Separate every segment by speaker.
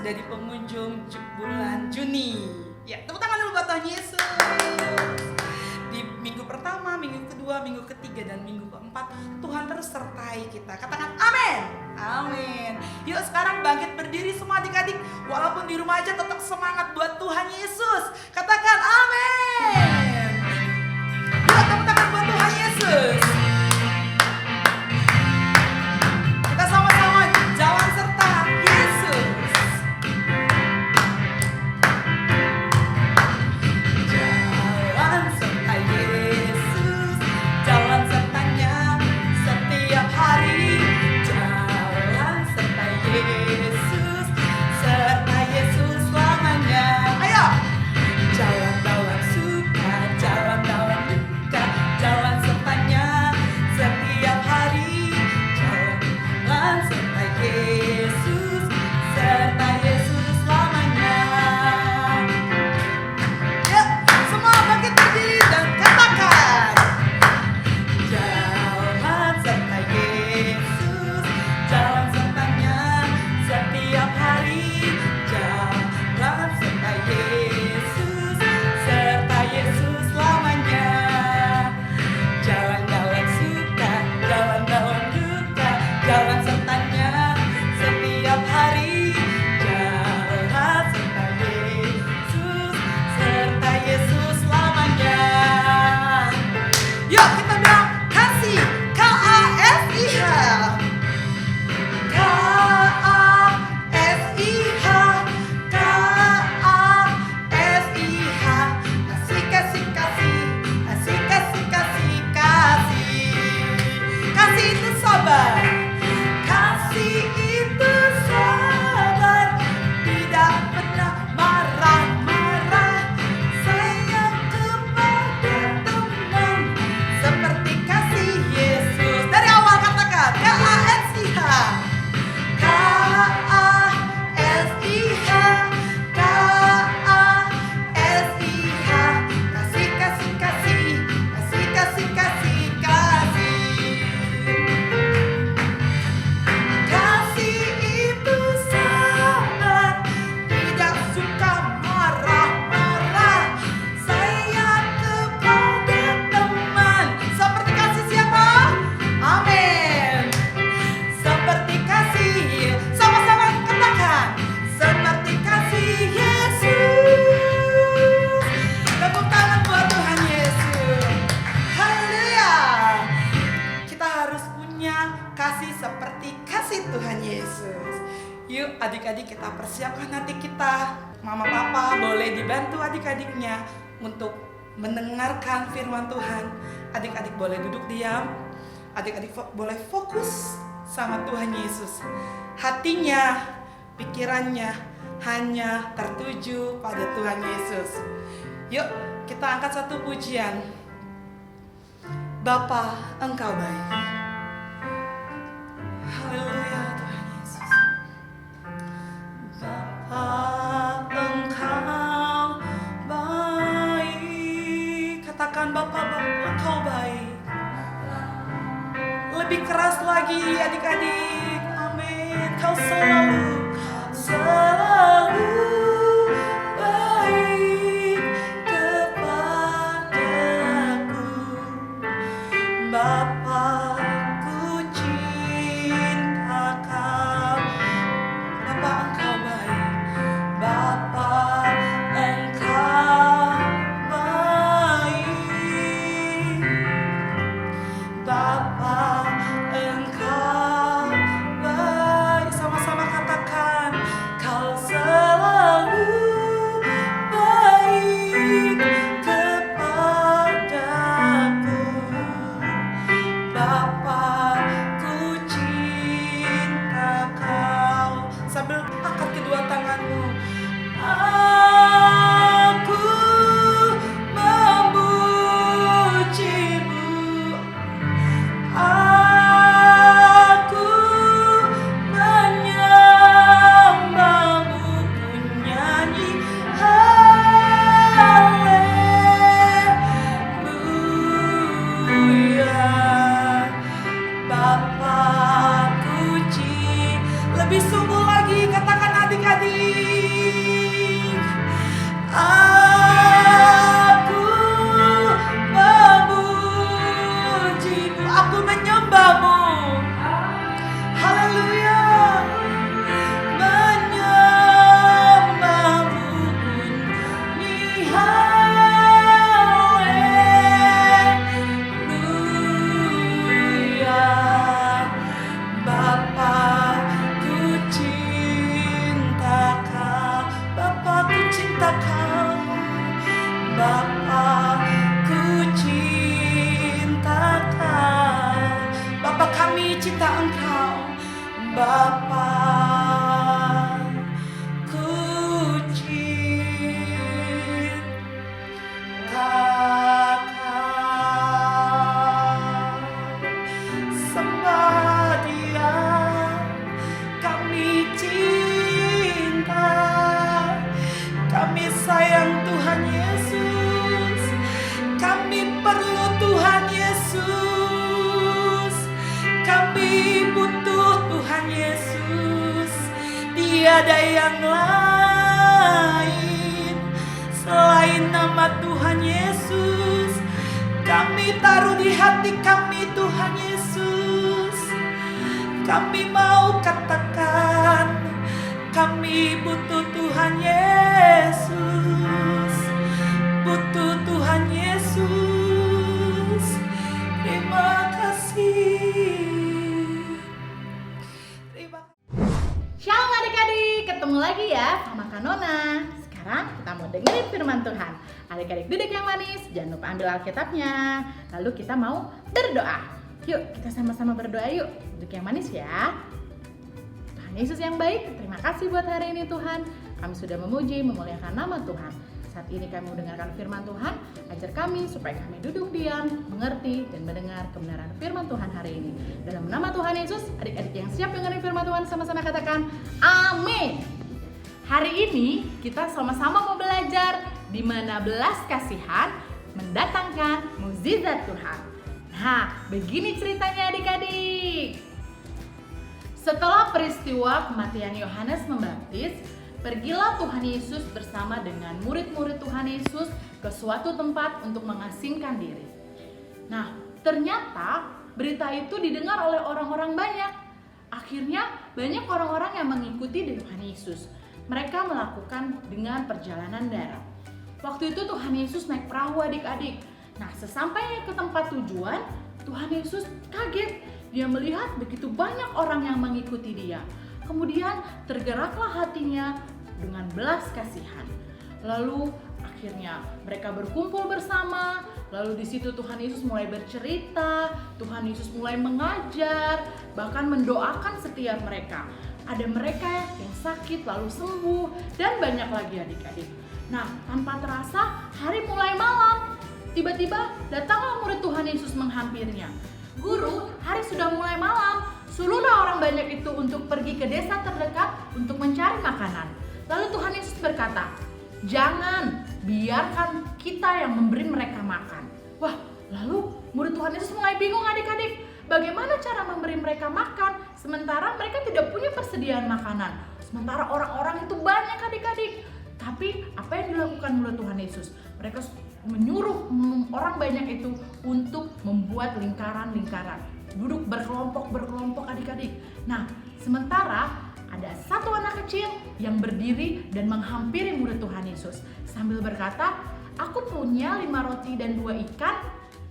Speaker 1: menjadi pengunjung bulan Juni. Ya, tepuk tangan dulu buat Tuhan Yesus. Di minggu pertama, minggu kedua, minggu ketiga, dan minggu keempat, Tuhan terus sertai kita. Katakan amin. Amin. Yuk sekarang bangkit berdiri semua adik-adik. Walaupun di rumah aja tetap semangat buat Tuhan Yesus. Katakan amin. Yuk tepuk tangan buat Tuhan Yesus. Kita sama-sama jalan serta Yesus. Jalan serta Yesus, jalan sertanya setiap hari. Jalan serta Yesus, serta Yesus selamanya. Ayo, jalan dalam suka, jalan dalam duka, jalan sertanya setiap hari. Jalan serta Yesus, serta Yesus selamanya. Yuk, semua bangkit berdiri dan katakan, jalan serta Yesus, jalan sertanya setiap hari. Jalan serta Yesus, serta Yesus selamanya. Jalan dalam suka, jalan dalam duka, jalan sertanya setiap hari. Jalan serta Yesus, serta Yesus selamanya. Yuk kita bilang kasih, K-A-S-I-H. K-A-S-I-H, K-A-S-I-H. Kasih, kasih, kasih, kasih, kasih, kasih, kasih. Kasih itu sabar. Kasih itu sabar, tidak pernah marah-marah. Sayang kepada teman, seperti kasih Yesus. Dari awal katakan K-A-S-I-H. K-A-S-I-H, K-A-S-I-H. Kasih, kasih, kasih, kasih, kasih, kasih, kasih. Kasih itu sabar, tidak suka marah-marah. Sayang kepada teman, seperti kasih siapa? Amin. Seperti kasih, sama-sama katakan, seperti kasih Yesus. Tepuk tangan buat Tuhan Yesus. Haleluya. Kita harus punya kasih seperti kasih Tuhan Yesus. Yuk adik-adik kita persiapkan hati kita. Mama papa boleh dibantu adik-adiknya untuk mendengarkan firman Tuhan. Adik-adik boleh duduk diam. Adik-adik boleh fokus sama Tuhan Yesus. Hatinya, pikirannya hanya tertuju pada Tuhan Yesus. Yuk kita angkat satu pujian. Bapa, Engkau baik. Haleluya Tuhan Yesus. Bapa, Engkau baik. Katakan Bapa, Engkau baik. Lebih keras lagi adik-adik. Amin. Kau selalu baik kepadaku. Bapa, ku cinta Kau. Bapa, Engkau baik. Bapa, Engkau baik. Bapa, Engkau baik. Sama-sama katakan. ada yang lain selain nama Tuhan Yesus. Kami taruh di hati kami Tuhan Yesus. Kami mau katakan, kami butuh Tuhan Yesus. Butuh Tuhan Yesus. Terima kasih.
Speaker 2: Shalom adik-adik, ketemu lagi ya sama Kak Nona. Sekarang kita mau dengerin firman Tuhan. Adik-adik duduk yang manis, jangan lupa ambil Alkitabnya. Lalu kita mau berdoa. Yuk kita sama-sama berdoa yuk. Duduk yang manis ya. Tuhan Yesus yang baik, terima kasih buat hari ini Tuhan. Kami sudah memuji, memuliakan nama Tuhan. Saat ini kami mendengarkan firman Tuhan. Ajar kami supaya kami duduk diam, mengerti dan mendengar kebenaran firman Tuhan hari ini. Dalam nama Tuhan Yesus, adik-adik yang siap dengerin firman Tuhan sama-sama katakan amin. Hari ini kita sama-sama mau belajar di mana belas kasihan mendatangkan mukjizat Tuhan. Nah, begini ceritanya adik-adik. Setelah peristiwa kematian Yohanes Pembaptis, pergilah Tuhan Yesus bersama dengan murid-murid Tuhan Yesus ke suatu tempat untuk mengasingkan diri. Nah, ternyata berita itu didengar oleh orang-orang banyak. Akhirnya banyak orang-orang yang mengikuti Tuhan Yesus. Mereka melakukan dengan perjalanan darat. Waktu itu Tuhan Yesus naik perahu adik-adik. Nah, sesampainya ke tempat tujuan, Tuhan Yesus kaget. Dia melihat begitu banyak orang yang mengikuti dia. Kemudian tergeraklah hatinya dengan belas kasihan. Lalu akhirnya mereka berkumpul bersama. Lalu di situ Tuhan Yesus mulai bercerita, Tuhan Yesus mulai mengajar, bahkan mendoakan setiap mereka. Ada mereka yang sakit lalu sembuh dan banyak lagi adik-adik. Nah, tanpa terasa hari mulai malam. Tiba-tiba datanglah murid Tuhan Yesus menghampirinya. Guru, hari sudah mulai malam. Suruhlah orang banyak itu untuk pergi ke desa terdekat untuk mencari makanan. Lalu Tuhan Yesus berkata, jangan, biarkan kita yang memberi mereka makan. Wah, lalu murid Tuhan Yesus mulai bingung adik-adik. Bagaimana cara memberi mereka makan sementara mereka tidak punya persediaan makanan. Sementara orang-orang itu banyak adik-adik. Tapi apa yang dilakukan murid Tuhan Yesus? Mereka menyuruh orang banyak itu untuk membuat lingkaran-lingkaran. Duduk berkelompok adik-adik. Nah, sementara ada satu anak kecil yang berdiri dan menghampiri murid Tuhan Yesus sambil berkata, aku punya 5 roti dan 2 ikan.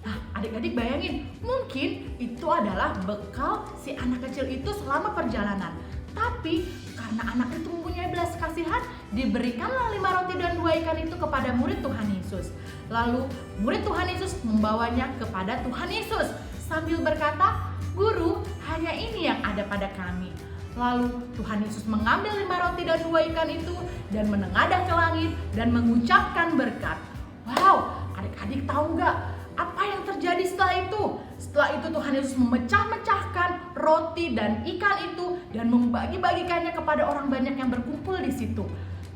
Speaker 2: Nah, adik-adik bayangin, mungkin itu adalah bekal si anak kecil itu selama perjalanan. Tapi karena anak itu mempunyai belas kasihan, diberikanlah 5 roti dan 2 ikan itu kepada murid Tuhan Yesus. Lalu murid Tuhan Yesus membawanya kepada Tuhan Yesus sambil berkata, guru, hanya ini yang ada pada kami. Lalu Tuhan Yesus mengambil 5 roti dan 2 ikan itu dan menengadah ke langit dan mengucapkan berkat. Wow, adik-adik tahu nggak apa yang terjadi setelah itu? Setelah itu Tuhan Yesus memecah-mecahkan roti dan ikan itu dan membagi-bagikannya kepada orang banyak yang berkumpul di situ.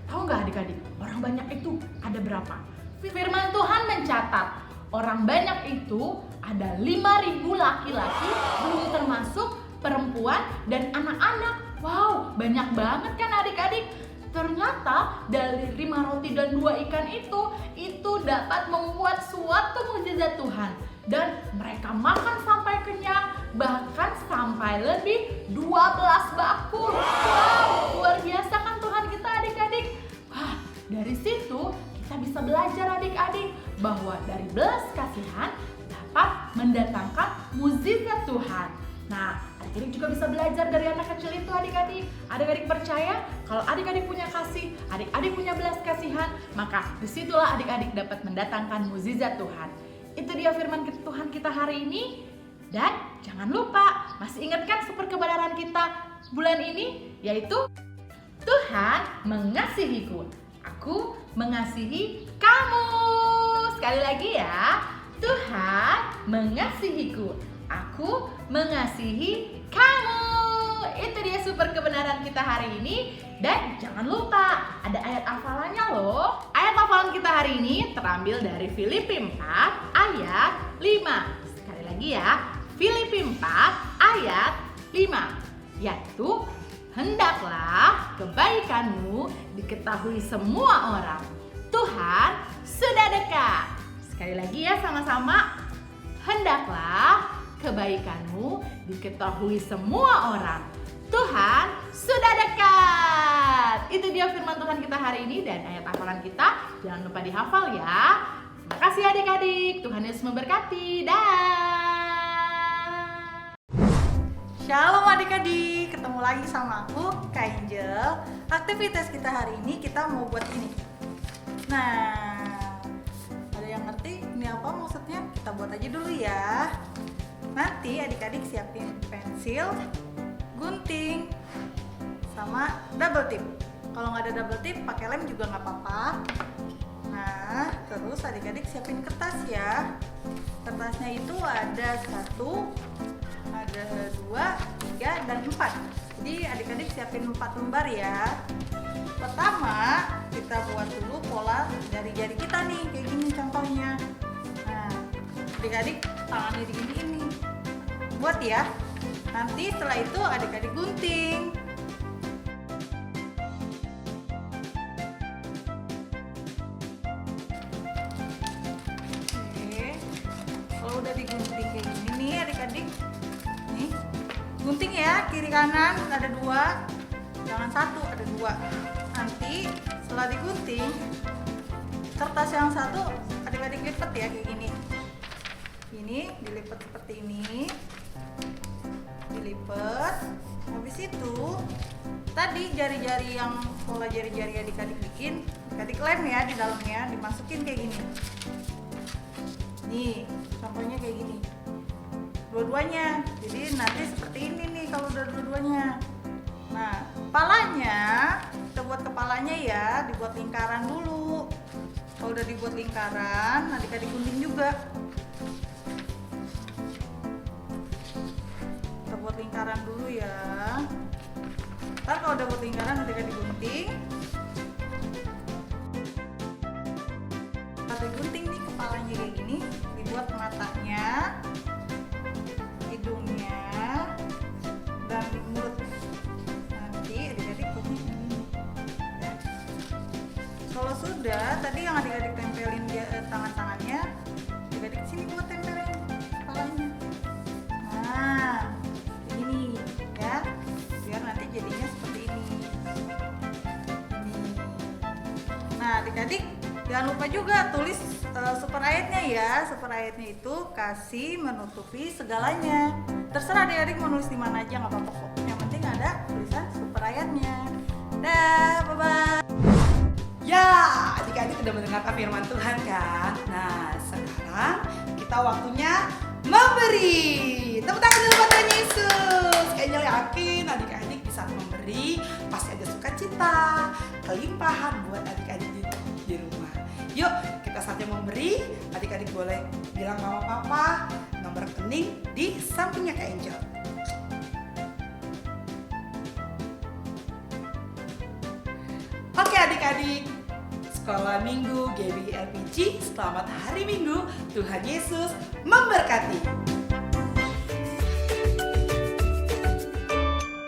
Speaker 2: Tahu nggak adik-adik, orang banyak itu ada berapa? Firman Tuhan mencatat orang banyak itu ada 5.000 laki-laki, belum termasuk perempuan dan anak-anak. Wow, banyak banget kan adik-adik? Ternyata dari 5 roti dan 2 ikan itu dapat membuat suatu mukjizat Tuhan. Dan mereka makan sampai kenyang, bahkan sampai lebih 12 bakul. Wow, luar biasa kan Tuhan kita adik-adik. Wah, dari situ kita bisa belajar adik-adik bahwa dari belas kasihan dapat mendatangkan mukjizat Tuhan. Nah, adik-adik juga bisa belajar dari anak kecil itu adik-adik. Adik-adik percaya kalau adik-adik punya kasih, adik-adik punya belas kasihan, maka disitulah adik-adik dapat mendatangkan mukjizat Tuhan. Itu dia firman Tuhan kita hari ini. Dan jangan lupa, masih ingatkan super kebenaran kita bulan ini, yaitu Tuhan mengasihiku, aku mengasihi kamu. Sekali lagi ya, Tuhan mengasihiku, aku mengasihi kamu. Itu dia super kebenaran kita hari ini. Dan jangan lupa ada ayat hafalannya loh. Ayat hafalan kita hari ini terambil dari Filipi 4 ayat 5. Sekali lagi ya, Filipi 4 ayat 5, yaitu hendaklah kebaikanmu diketahui semua orang. Tuhan sudah dekat. Sekali lagi ya sama-sama. Hendaklah kebaikanmu diketahui semua orang. Tuhan sudah dekat. Itu dia firman Tuhan kita hari ini dan ayat hafalan kita. Jangan lupa dihafal ya. Terima kasih adik-adik. Tuhan Yesus memberkati. Dah.
Speaker 3: Shalom adik-adik, ketemu lagi sama aku, Kak Angel. Aktivitas kita hari ini kita mau buat ini. Nah, ada yang ngerti ini apa maksudnya? Kita buat aja dulu ya. Nanti adik-adik siapin pensil, gunting, sama double tip. Kalau nggak ada double tip, pakai lem juga nggak apa-apa. Nah, terus adik-adik siapin kertas ya. Kertasnya itu ada 1, ada 2, 3, dan 4. Jadi adik-adik siapin 4 lembar ya. Pertama kita buat dulu pola jari-jari kita nih, kayak gini contohnya. Nah, adik-adik tangannya diginiin nih. Buat ya. Nanti setelah itu adik-adik gunting. Oke. Kalau udah digunting kayak gini nih adik-adik, nih gunting ya, kiri kanan ada 2, jangan 1, ada 2. Nanti setelah digunting, kertas yang 1 adik-adik lipat ya kayak gini. Ini dilipat seperti ini, dilipat. Habis itu tadi jari-jari yang pola jari-jari adik-adik bikin, adik lem ya di dalamnya, dimasukin kayak gini. Nih contohnya kayak gini, dua-duanya. Jadi nanti seperti ini nih kalau udah dua-duanya. Nah, kepalanya kita buat kepalanya ya, dibuat lingkaran dulu. Kalau udah dibuat lingkaran, adik-adik gunting juga. Kita buat lingkaran dulu ya. Ntar kalau udah buat lingkaran, adik-adik gunting. Adik gunting nih kepalanya kayak gini, dibuat matanya, hidungnya, dan mulut. Nanti adik-adik buatnya ini ya. Kalau sudah, tadi yang adik-adik tempelin dia tangan-tangannya, adik-adik sini buat tempelin kepalanya. Nah, ini ya, biar nanti jadinya seperti ini. Nah, adik-adik jangan lupa juga tulis super ayatnya ya. Super ayatnya itu kasih menutupi segalanya. Terserah adik-adik mau nulis di mana aja, nggak apa-apa kok. Yang penting ada tulisan super ayatnya. Dah, bye-bye.
Speaker 1: Ya, adik-adik udah mendengarkan firman Tuhan kan? Nah, sekarang kita waktunya memberi. Tepuk tangan dulu buat Tuhan Yesus. Kayaknya yakin adik-adik bisa memberi, pasti ada sukacita, kelimpahan buat adik-adik di rumah. Yuk, kita saatnya memberi. Adik-adik boleh bilang mama papa, nomor rekening di sampingnya Kak Angel. Oke adik-adik, sekolah minggu GBI LPG, selamat hari Minggu. Tuhan Yesus memberkati.